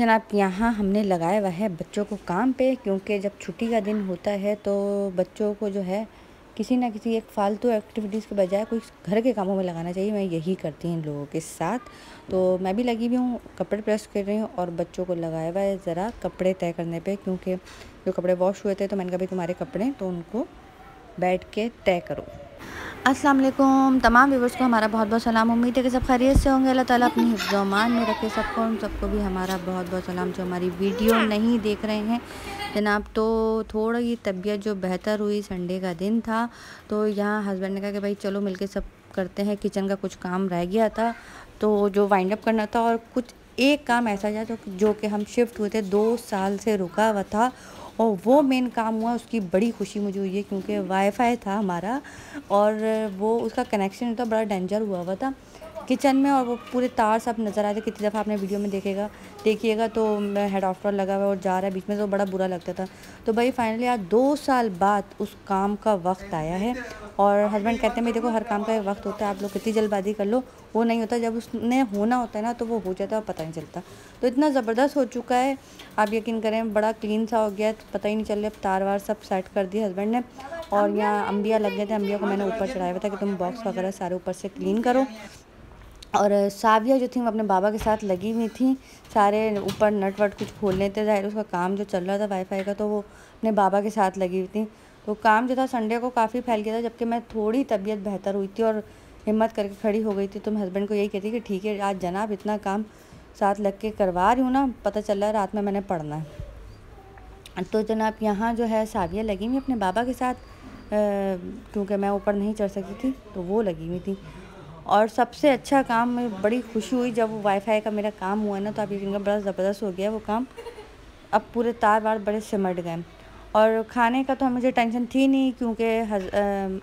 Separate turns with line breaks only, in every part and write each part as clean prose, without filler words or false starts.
जनाब यहाँ हमने लगाया हुआ है बच्चों को काम पे, क्योंकि जब छुट्टी का दिन होता है तो बच्चों को जो है किसी ना किसी एक फ़ालतू एक्टिविटीज़ के बजाय कोई घर के कामों में लगाना चाहिए। मैं यही करती हूँ इन लोगों के साथ। तो मैं भी लगी हुई हूँ, कपड़े प्रेस कर रही हूँ और बच्चों को लगाया हुआ है ज़रा कपड़े तय करने पे, क्योंकि जो कपड़े वॉश हुए थे तो मैंने कहा भाई तुम्हारे कपड़े, तो उनको बैठ के तय करो। अस्सलाम वालेकुम तमाम व्यूवर्स को हमारा बहुत बहुत सलाम। उम्मीद है कि सब खैरियत से होंगे। अल्लाह ताला अपनी हिफ्ज़ व अमान में रखे सबको। उन सबको भी हमारा बहुत बहुत सलाम जो हमारी वीडियो नहीं देख रहे हैं जनाब। तो थोड़ी तबीयत जो बेहतर हुई, संडे का दिन था, तो यहाँ हस्बैंड ने कहा कि भाई चलो मिलके सब करते हैं। किचन का कुछ काम रह गया था तो जो वाइंड अप करना था, और कुछ एक काम ऐसा था जो कि हम शिफ्ट हुए थे 2 साल से रुका हुआ था, और वो मेन काम हुआ। उसकी बड़ी खुशी मुझे हुई है, क्योंकि वाईफाई था हमारा और वो उसका कनेक्शन तो बड़ा डेंजर हुआ हुआ था किचन में, और वो पूरे तार सब नज़र आए थे। कितनी दफ़ा आपने वीडियो में देखिएगा तो हेड ऑफ लगा हुआ और जा रहा है बीच में, तो बड़ा बुरा लगता था। तो भाई फाइनली आज 2 साल बाद उस काम का वक्त आया है, और हस्बैंड कहते हैं भाई देखो हर काम का एक वक्त होता है, आप लोग कितनी जल्दबाजी कर लो वो नहीं होता, जब उसने होना होता है ना तो वो हो जाता है और पता नहीं चलता। तो इतना ज़बरदस्त हो चुका है, आप यकीन करें बड़ा क्लीन सा हो गया, तो पता ही नहीं चल रहा। तार वार सब सेट कर दिए हस्बैंड ने, और यहाँ अम्बिया लग गए थे, अम्बिया को मैंने ऊपर चढ़ाया हुआ था कि तुम बॉक्स वगैरह सारे ऊपर से क्लीन करो। और साविया जो थी वो अपने बाबा के साथ लगी हुई थी, सारे ऊपर नट वट कुछ खोलने थे, ज़ाहिर उसका काम जो चल रहा था वाईफाई का, तो वो अपने बाबा के साथ लगी हुई थी। तो काम जो था संडे को काफ़ी फैल गया था, जबकि मैं थोड़ी तबीयत बेहतर हुई थी और हिम्मत करके खड़ी हो गई थी। तो मैं हस्बैंड को यही कहती कि ठीक है आज जनाब इतना काम साथ लग के करवा रही हूँ ना, पता चल रहा है रात में मैंने पढ़ना है। तो जनाब यहाँ जो है साविया लगी हुई अपने बाबा के साथ, क्योंकि मैं ऊपर नहीं चढ़ सकती थी तो वो लगी हुई थी। और सबसे अच्छा काम, में बड़ी खुशी हुई जब वो वाईफाई का मेरा काम हुआ ना, तो आप यकीन करें बड़ा ज़बरदस्त हो गया वो काम। अब पूरे तार वार बड़े सिमट गए, और खाने का तो मुझे टेंशन थी नहीं, क्योंकि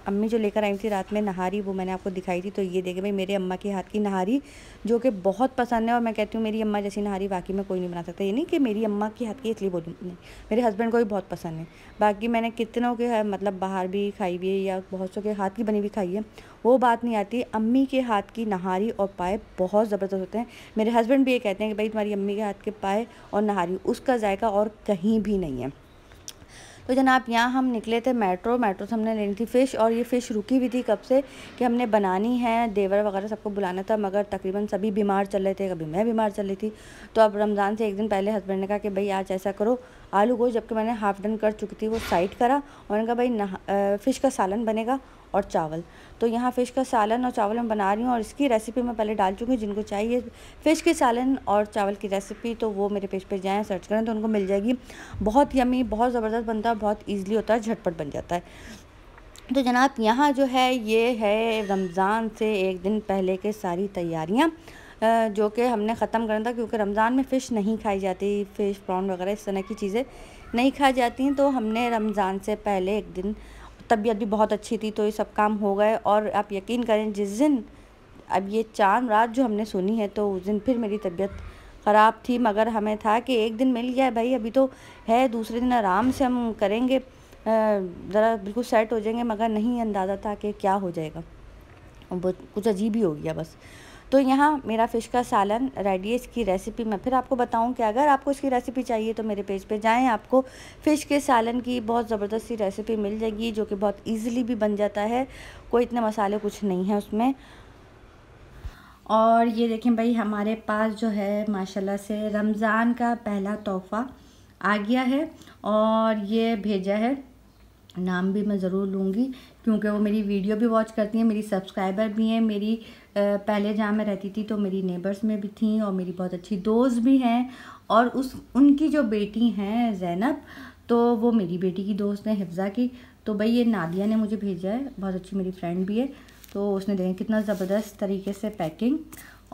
अम्मी जो लेकर आई थी रात में नहारी, वो मैंने आपको दिखाई थी। तो ये देखे भाई मेरे अम्मा के हाथ की नहारी जो कि बहुत पसंद है, और मैं कहती हूँ मेरी अम्मा जैसी नहारी बाकी में कोई नहीं बना सकता। ये नहीं कि मेरी अम्मा के हाथ की इसलिए बोली नहीं, मेरे हस्बैंड को भी बहुत पसंद है। बाकी मैंने कितनों के मतलब बाहर भी खाई हुई है या बहुत सौ के हाथ की बनी हुई खाई है, वो बात नहीं आती। अम्मी के हाथ की नहारी और पाए बहुत ज़बरदस्त होते हैं। मेरे हस्बैंड भी ये कहते हैं कि भाई तुम्हारी अम्मी के हाथ के पाए और नहारी, उसका जायका और कहीं भी नहीं है। तो जनाब यहाँ हम निकले थे मेट्रो से हमने लेनी थी फ़िश, और ये फ़िश रुकी हुई थी कब से कि हमने बनानी है, देवर वगैरह सबको बुलाना था, मगर तकरीबन सभी बीमार चल रहे थे, कभी मैं बीमार चल रही थी। तो अब रमज़ान से एक दिन पहले हस्बैंड ने कहा कि भाई आज ऐसा करो आलू गोश्त, जबकि मैंने हाफ़ डन कर चुकी थी वो साइड करा, और उन्होंने कहा भाई फ़िश का सालन बनेगा और चावल। तो यहाँ फ़िश का सालन और चावल मैं बना रही हूँ, और इसकी रेसिपी मैं पहले डाल चुकी हूँ। जिनको चाहिए फ़िश के सालन और चावल की रेसिपी तो वो मेरे पेज पे जाएँ, सर्च करें तो उनको मिल जाएगी। बहुत यमी, बहुत ज़बरदस्त बनता है, बहुत ईज़िली होता है, झटपट बन जाता है। तो जनाब यहाँ जो है ये है रमज़ान से एक दिन पहले के सारी तैयारियाँ, जो कि हमने ख़त्म करना था, क्योंकि रमज़ान में फ़िश नहीं खाई जाती, फ़िश प्रॉन वगैरह इस तरह की चीज़ें नहीं खाई जाती। तो हमने रमज़ान से पहले एक दिन, तबीयत भी बहुत अच्छी थी तो ये सब काम हो गए। और आप यकीन करें जिस दिन अब ये चाँद रात जो हमने सुनी है, तो उस दिन फिर मेरी तबीयत ख़राब थी, मगर हमें था कि एक दिन मिल गया है भाई, अभी तो है, दूसरे दिन आराम से हम करेंगे, ज़रा बिल्कुल सेट हो जाएंगे। मगर नहीं अंदाज़ा था कि क्या हो जाएगा, वो कुछ अजीब ही हो गया बस। तो यहाँ मेरा फ़िश का सालन रेडी है। इसकी रेसिपी मैं फिर आपको बताऊँ कि अगर आपको इसकी रेसिपी चाहिए तो मेरे पेज पे जाएं, आपको फ़िश के सालन की बहुत ज़बरदस्त सी रेसिपी मिल जाएगी, जो कि बहुत ईज़िली भी बन जाता है, कोई इतने मसाले कुछ नहीं है उसमें। और ये देखें भाई हमारे पास जो है माशाल्लाह से रमज़ान का पहला तोहफ़ा आ गया है, और ये भेजा है, नाम भी मैं ज़रूर लूँगी क्योंकि वो मेरी वीडियो भी वॉच करती हैं, मेरी सब्सक्राइबर भी हैं। मेरी पहले जहाँ मैं रहती थी तो मेरी नेबर्स में भी थी, और मेरी बहुत अच्छी दोस्त भी हैं, और उनकी जो बेटी हैं ज़ैनब, तो वो मेरी बेटी की दोस्त हैं हिफ्ज़ा की। तो भाई ये नादिया ने मुझे भेजा है, बहुत अच्छी मेरी फ्रेंड भी है। तो उसने देखें कितना ज़बरदस्त तरीके से पैकिंग,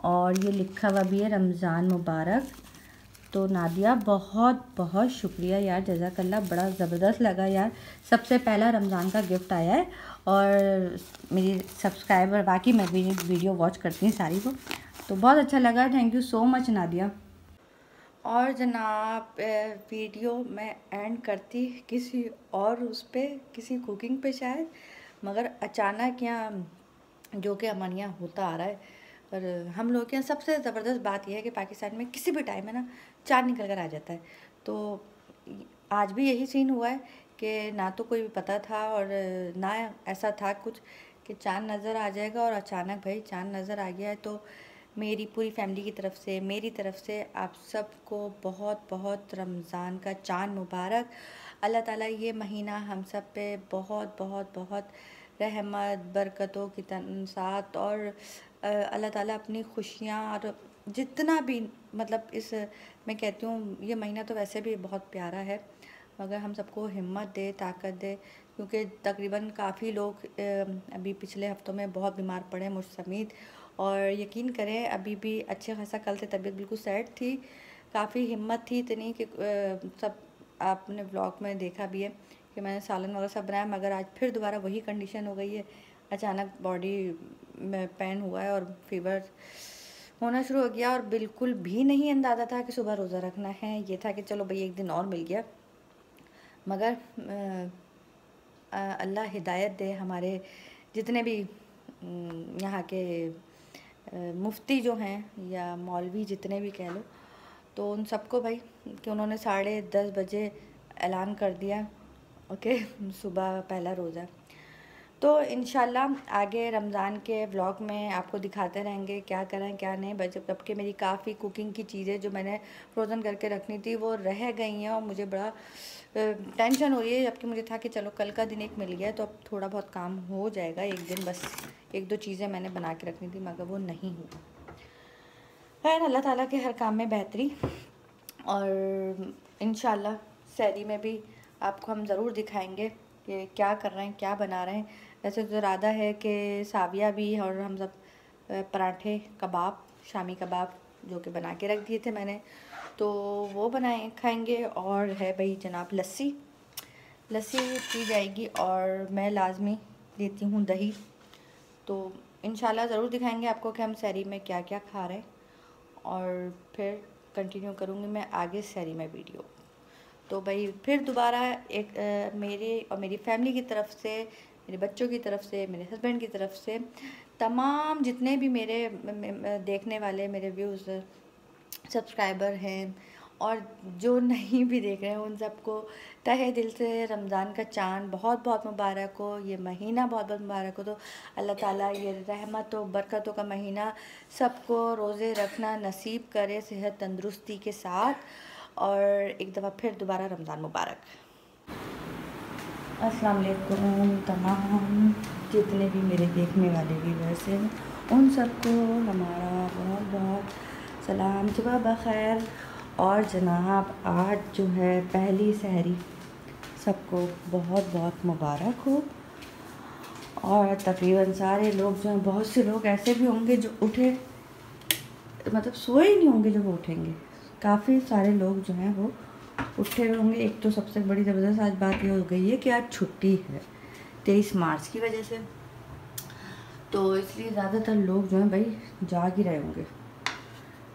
और ये लिखा हुआ भी है रमज़ान मुबारक। तो नादिया बहुत बहुत शुक्रिया यार, जज़ाकल्लाह, बड़ा ज़बरदस्त लगा यार, सबसे पहला रमज़ान का गिफ्ट आया है। और मेरी सब्सक्राइबर, बाकी मैं भी वीडियो वॉच करती हूँ सारी को, तो बहुत अच्छा लगा, thank you so much Nadia. और जनाब वीडियो मैं एंड करती किसी और उस पर, किसी कुकिंग पे शायद, मगर अचानक यहाँ जो कि हमारे यहाँ होता आ रहा है। और हम लोग के यहाँ सबसे ज़बरदस्त बात यह है कि पाकिस्तान में किसी भी टाइम है ना, चाँद निकल कर आ जाता है। तो आज भी यही सीन हुआ है कि ना तो कोई पता था और ना ऐसा था कुछ कि चाँद नज़र आ जाएगा, और अचानक भाई चाँद नज़र आ गया है। तो मेरी पूरी फैमिली की तरफ से, मेरी तरफ से आप सबको बहुत बहुत रमज़ान का चाँद मुबारक। अल्लाह ताला ये महीना हम सब पे बहुत बहुत बहुत रहमत बरकतों की साथ, और अल्लाह ताला अपनी खुशियाँ और जितना भी मतलब इस मैं कहती हूँ ये महीना तो वैसे भी बहुत प्यारा है, मगर हम सबको हिम्मत दे, ताकत दे, क्योंकि तकरीबन काफ़ी लोग अभी पिछले हफ्तों में बहुत बीमार पड़े मुझ समेत। और यकीन करें अभी भी अच्छे खासा कल से तबीयत बिल्कुल सेट थी, काफ़ी हिम्मत थी इतनी कि सब आपने व्लॉग में देखा भी है कि मैंने सालन वगैरह सब बनाया, मगर आज फिर दोबारा वही कंडीशन हो गई है। अचानक बॉडी में पेन हुआ है और फीवर होना शुरू हो गया, और बिल्कुल भी नहीं अंदाज़ा था कि सुबह रोज़ा रखना है। ये था कि चलो भाई एक दिन और मिल गया, मगर अल्लाह हिदायत दे हमारे जितने भी यहाँ के मुफ्ती जो हैं या मौलवी जितने भी कह लो, तो उन सबको भाई कि उन्होंने 10:30 बजे ऐलान कर दिया ओके सुबह पहला रोज़ा। तो इंशाल्लाह आगे रमज़ान के व्लॉग में आपको दिखाते रहेंगे क्या करें क्या नहीं। जबकि मेरी काफ़ी कुकिंग की चीज़ें जो मैंने फ्रोज़न करके रखनी थी वो रह गई हैं, और मुझे बड़ा टेंशन हो रही है, जबकि मुझे था कि चलो कल का दिन एक मिल गया तो अब थोड़ा बहुत काम हो जाएगा एक दिन। बस 1-2 चीज़ें मैंने बना के रखनी थी, मगर वो नहीं हुआ। खैर अल्लाह ताला के हर काम में बेहतरी, और इंशाल्लाह सहरी में भी आपको हम ज़रूर दिखाएंगे कि क्या कर रहे हैं, क्या बना रहे हैं। वैसे तो इरादा है कि साविया भी और हम सब पराठे कबाब, शामी कबाब जो कि बना के रख दिए थे मैंने, तो वो बनाए खाएंगे। और है भाई जनाब लस्सी पी जाएगी, और मैं लाजमी लेती हूँ दही। तो इंशाल्लाह ज़रूर दिखाएंगे आपको कि हम सहरी में क्या क्या खा रहे हैं, और फिर कंटिन्यू करूँगी मैं आगे सहरी में वीडियो। तो भाई फिर दोबारा एक मेरे और मेरी फैमिली की तरफ से, मेरे बच्चों की तरफ से, मेरे हस्बैंड की तरफ से, तमाम जितने भी मेरे देखने वाले मेरे व्यूज़ सब्सक्राइबर हैं और जो नहीं भी देख रहे हैं, उन सबको तहे दिल से रमज़ान का चाँद बहुत बहुत मुबारक हो, ये महीना बहुत बहुत मुबारक हो। तो अल्लाह ताला ये रहमतों बरकतों का महीना सबको रोज़े रखना नसीब करे सेहत तंदुरुस्ती के साथ। और एक दफ़ा फिर दोबारा रमज़ान मुबारक। अस्सलाम वालेकुम तमाम जितने भी मेरे देखने वाले व्यूअर्स हैं, उन सबको हमारा बहुत बहुत सलाम, सुबह बखैर। और जनाब आज जो है पहली सहरी सबको बहुत बहुत मुबारक हो। और तकरीबन सारे लोग जो हैं, बहुत से लोग ऐसे भी होंगे जो उठे मतलब सोए ही नहीं होंगे जब वो उठेंगे। काफ़ी सारे लोग जो हैं वो उठे हुए होंगे। एक तो सबसे बड़ी ज़बरदस्त आज बात ये हो गई है कि आज छुट्टी है 23 मार्च की वजह से, तो इसलिए ज़्यादातर लोग जो हैं भाई जाग ही रहे होंगे।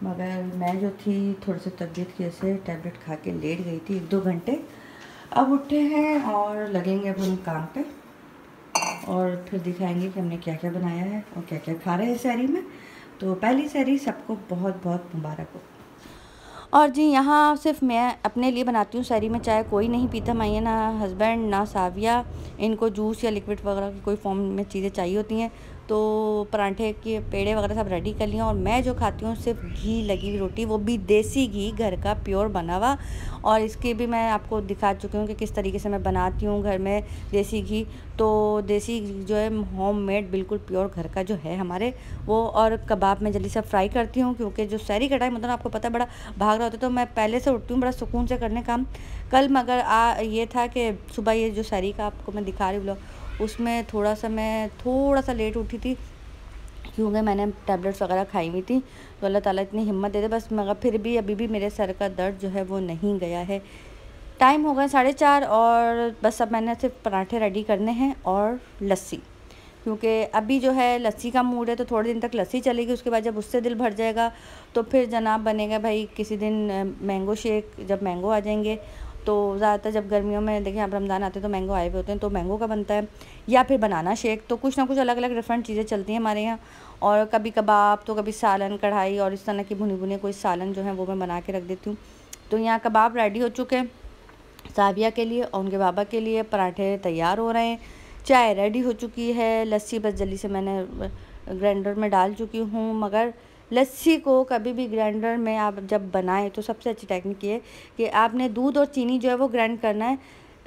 मगर मैं जो थी थोड़ी सी तबीयत की वजह से टैबलेट खा के लेट गई थी 1-2 घंटे। अब उठे हैं और लगेंगे अब हम काम पे, और फिर दिखाएंगे कि हमने क्या क्या बनाया है और क्या क्या खा रहे हैं सहरी में। तो पहली सहरी सबको बहुत बहुत मुबारक हो। और जी यहाँ सिर्फ मैं अपने लिए बनाती हूँ सहरी में, चाय कोई नहीं पीता। मैं ना हस्बैंड ना साविया, इनको जूस या लिक्विड वगैरह की कोई फॉर्म में चीज़ें चाहिए होती हैं। तो पराठे के पेड़े वगैरह सब रेडी कर लिए, और मैं जो खाती हूँ सिर्फ घी लगी हुई रोटी, वो भी देसी घी घर का प्योर बना हुआ। और इसकी भी मैं आपको दिखा चुकी हूँ कि किस तरीके से मैं बनाती हूँ घर में देसी घी। तो देसी घी जो है होममेड बिल्कुल प्योर घर का जो है हमारे वो। और कबाब में जल्दी से फ्राई करती हूँ, क्योंकि जो सहरी का टाइम होता है आपको पता है बड़ा भाग रहा होता है, तो मैं पहले से उठती हूँ बड़ा सुकून से करने काम। कल मगर ये था कि सुबह ये जो सहरी का आपको मैं दिखा रही हूँ उसमें थोड़ा सा लेट उठी थी, क्योंकि मैंने टैबलेट्स वगैरह खाई हुई थी। तो अल्लाह ताला इतनी हिम्मत दे दे बस। मगर फिर भी अभी भी मेरे सर का दर्द जो है वो नहीं गया है। टाइम हो गया 4:30, और बस अब मैंने सिर्फ पराठे रेडी करने हैं और लस्सी, क्योंकि अभी जो है लस्सी का मूड है, तो थोड़े दिन तक लस्सी चलेगी। उसके बाद जब उससे दिल भर जाएगा तो फिर जनाब बनेगा भाई किसी दिन मैंगो शेक, जब मैंगो आ जाएंगे। तो ज़्यादातर जब गर्मियों में देखिए आप रमज़ान आते हैं तो मैंगो आए हुए होते हैं, तो मैंगो का बनता है, या फिर बनाना शेक। तो कुछ ना कुछ अलग अलग डिफरेंट चीज़ें चलती हैं हमारे यहाँ। और कभी कबाब तो कभी सालन कढ़ाई, और इस तरह की भुनी भुनी कोई सालन जो है वो मैं बना के रख देती हूँ। तो यहाँ कबाब रेडी हो चुके हैं साबिया के लिए और उनके बाबा के लिए। पराठे तैयार हो रहे हैं, चाय रेडी हो चुकी है, लस्सी बस जल्दी से मैंने ग्राइंडर में डाल चुकी हूँ। मगर लस्सी को कभी भी ग्राइंडर में आप जब बनाएं तो सबसे अच्छी टेक्निक ये है कि आपने दूध और चीनी जो है वो ग्राइंड करना है,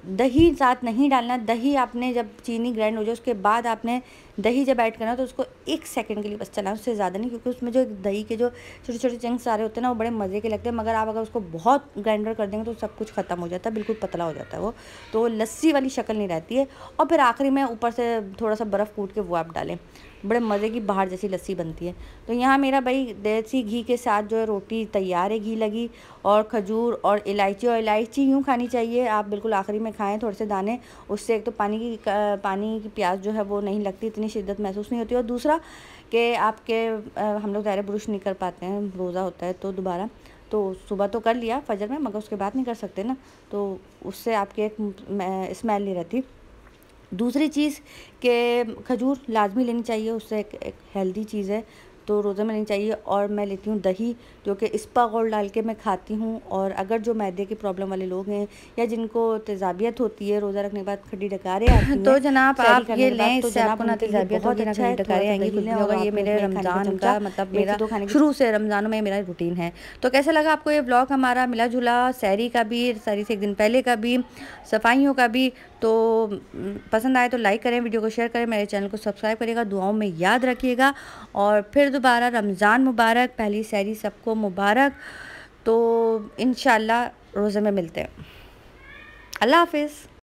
दही साथ नहीं डालना। दही आपने जब चीनी ग्राइंड हो जाए उसके बाद आपने दही जब ऐड करना है तो उसको 1 सेकंड के लिए बस चलाएं, उससे ज़्यादा नहीं, क्योंकि उसमें जो दही के जो छोटे छोटे चंक्स सारे होते हैं ना वो बड़े मज़े के लगते हैं। मगर आप अगर उसको बहुत ग्राइंडर कर देंगे तो सब कुछ ख़त्म हो जाता है, बिल्कुल पतला हो जाता है वो, तो लस्सी वाली शक्ल नहीं रहती है। और फिर आखिरी में ऊपर से थोड़ा सा बर्फ़ कूट के वो आप डालें, बड़े मज़े की बाहर जैसी लस्सी बनती है। तो यहाँ मेरा भाई देसी घी के साथ जो है रोटी तैयार है, घी लगी और खजूर और इलायची यूँ खानी चाहिए आप, बिल्कुल आखिरी में खाएं थोड़े से दाने, उससे एक तो पानी की प्यास जो है वो नहीं लगती, इतनी शिद्दत महसूस नहीं होती। और दूसरा कि आपके हम लोग दायरे ब्रुश नहीं कर पाते हैं, रोज़ा होता है तो दोबारा, तो सुबह तो कर लिया फजर में मगर उसके बाद नहीं कर सकते ना, तो उससे आपके एक स्मेल नहीं रहती। दूसरी चीज़ कि खजूर लाजमी लेनी चाहिए, उससे एक हेल्दी चीज़ है तो रोज़े में लेनी चाहिए। और मैं लेती हूँ दही, जो कि इस्पागोल डाल के मैं खाती हूँ। और अगर जो मैदे की प्रॉब्लम वाले लोग हैं या जिनको तेज़ाबियत होती है रोज़ा रखने के बाद खड्डी डकारें आती हैं तो जनाब आप ये लें, इससे आपको ना तेज़ाबियत होगी ना खड्डी डकारें आएंगी, कुछ नहीं होगा। ये मेरे रमज़ान का मतलब मेरा शुरू से रमज़ानों में मेरा रूटीन है। तो कैसा लगा आपको ये ब्लॉग हमारा मिला जुला, सहरी का भी, सहरी से एक दिन पहले का भी, सफाइयों का भी। तो पसंद आए तो लाइक करें, वीडियो को शेयर करें, मेरे चैनल को सब्सक्राइब करिएगा, दुआओं में याद रखिएगा। और फिर दोबारा रमज़ान मुबारक, पहली सहरी सबको मुबारक। तो इंशाल्लाह रोज़े में मिलते हैं। अल्लाह हाफ़िज़।